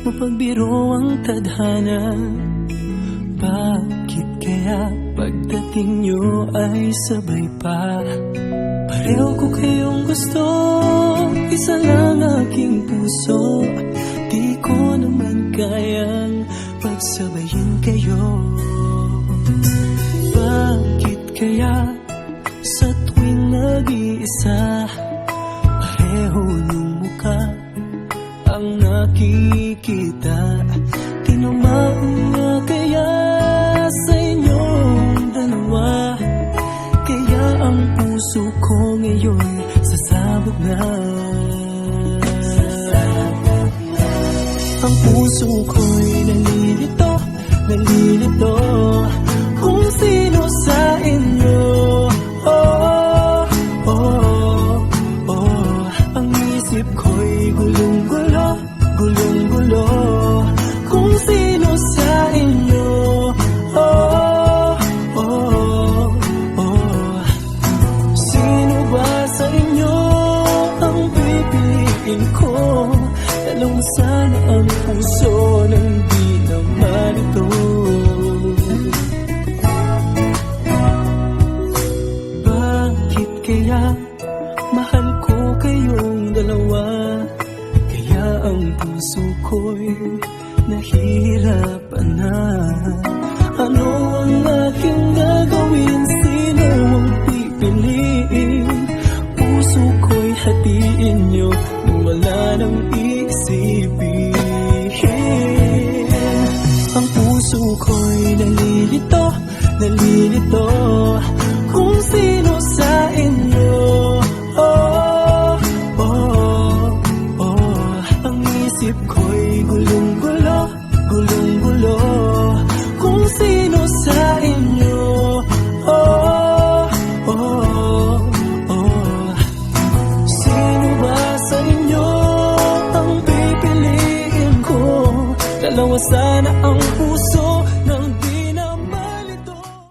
mapagbiro ang tadhana. Bakit kaya pagdating nyo ay sabay pa? Pareho ko kayong gusto, isa lang aking puso. Di ko naman kayang pagsabayin kayo. Bakit kaya sa tuwing nag-iisa, pareho nung mukha ang nakikita? Tinamaan nga kaya sa inyong dalawa, kaya ang puso ko ngayon sasabog na. Ang puso ko'y nalilito, nalilito kung sino sa inyo. Oh, oh, oh. Ang isip ko'y gulong-gulo, gulong-gulo kung sino sa inyo. Oh, oh, oh. Sino ba sa inyo ang pipiliin ko? Dalawang sana ang puso ng di naman ito. Bakit kaya mahal ko kayong dalawa? Kaya ang puso ko'y nahihirapan na. Ano ang aking gagawin? Sino ang pipiliin? Puso ko'y hatiin nyo nang wala nang isipin. Ang puso ko'y nalilito, nalilito kung sino sa inyo. Oh, oh, oh. Ang isip ko'y gulong-gulo, gulong-gulo kung sino sa inyo. Oh, oh, oh. Sino ba sa inyo ang pipiliin ko? Dalawa sana ang